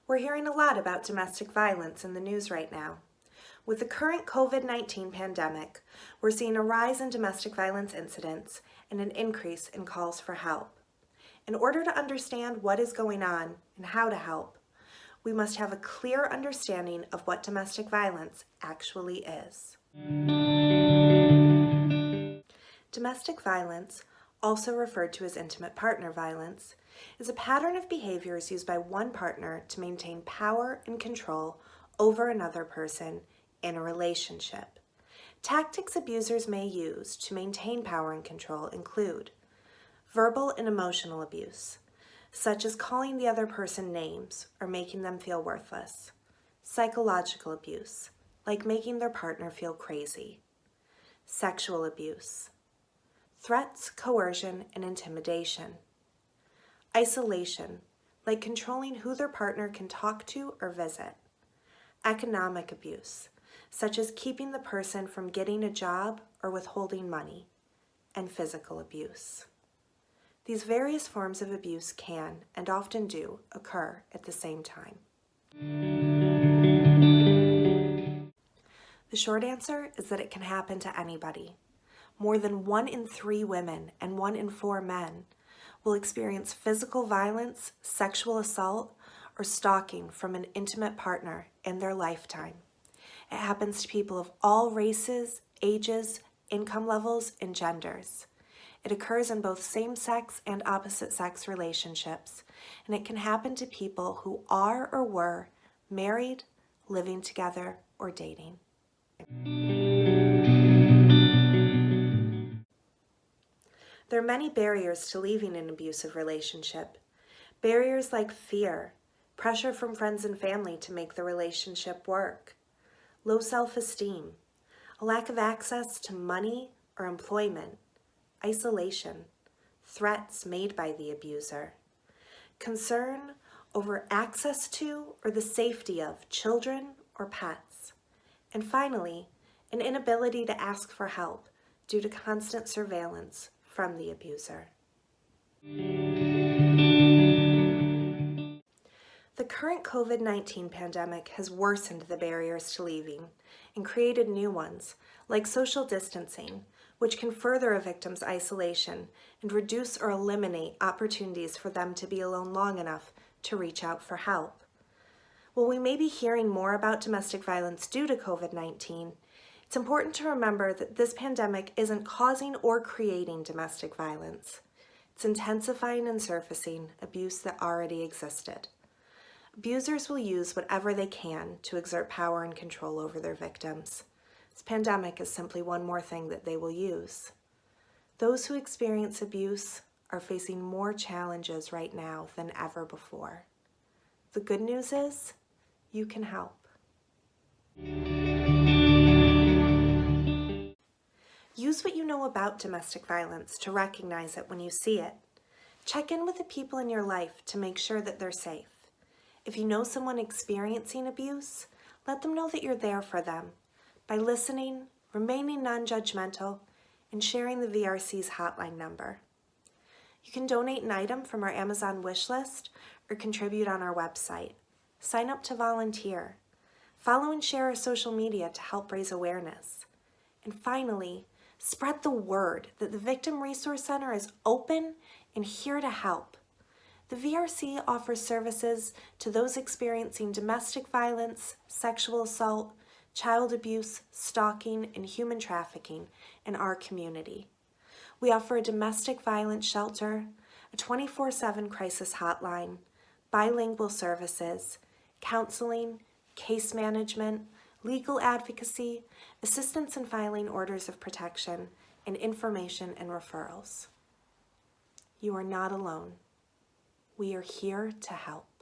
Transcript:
We're hearing a lot about domestic violence in the news right now. With the current COVID-19 pandemic, we're seeing a rise in domestic violence incidents and an increase in calls for help. In order to understand what is going on and how to help, we must have a clear understanding of what domestic violence actually is. Domestic violence, also referred to as intimate partner violence, is a pattern of behaviors used by one partner to maintain power and control over another person in a relationship. Tactics abusers may use to maintain power and control include verbal and emotional abuse, such as calling the other person names or making them feel worthless. Psychological abuse, like making their partner feel crazy. Sexual abuse. Threats, coercion, and intimidation. Isolation, like controlling who their partner can talk to or visit. Economic abuse, such as keeping the person from getting a job or withholding money. And physical abuse. These various forms of abuse can, and often do, occur at the same time. The short answer is that it can happen to anybody. More than 1 in 3 women and 1 in 4 men will experience physical violence, sexual assault, or stalking from an intimate partner in their lifetime. It happens to people of all races, ages, income levels, and genders. It occurs in both same-sex and opposite-sex relationships, and it can happen to people who are or were married, living together, or dating. There are many barriers to leaving an abusive relationship. Barriers like fear, pressure from friends and family to make the relationship work, low self-esteem, a lack of access to money or employment, isolation, threats made by the abuser, concern over access to or the safety of children or pets, and finally, an inability to ask for help due to constant surveillance from the abuser. The current COVID-19 pandemic has worsened the barriers to leaving and created new ones, like social distancing, which can further a victim's isolation and reduce or eliminate opportunities for them to be alone long enough to reach out for help. While we may be hearing more about domestic violence due to COVID-19, it's important to remember that this pandemic isn't causing or creating domestic violence. It's intensifying and surfacing abuse that already existed. Abusers will use whatever they can to exert power and control over their victims. This pandemic is simply one more thing that they will use. Those who experience abuse are facing more challenges right now than ever before. The good news is, you can help. Use what you know about domestic violence to recognize it when you see it. Check in with the people in your life to make sure that they're safe. If you know someone experiencing abuse, let them know that you're there for them by listening, remaining non-judgmental, and sharing the VRC's hotline number. You can donate an item from our Amazon wish list or contribute on our website. Sign up to volunteer. Follow and share our social media to help raise awareness. And finally, spread the word that the Victim Resource Center is open and here to help. The VRC offers services to those experiencing domestic violence, sexual assault, child abuse, stalking, and human trafficking in our community. We offer a domestic violence shelter, a 24/7 crisis hotline, bilingual services, counseling, case management, legal advocacy, assistance in filing orders of protection, and information and referrals. You are not alone. We are here to help.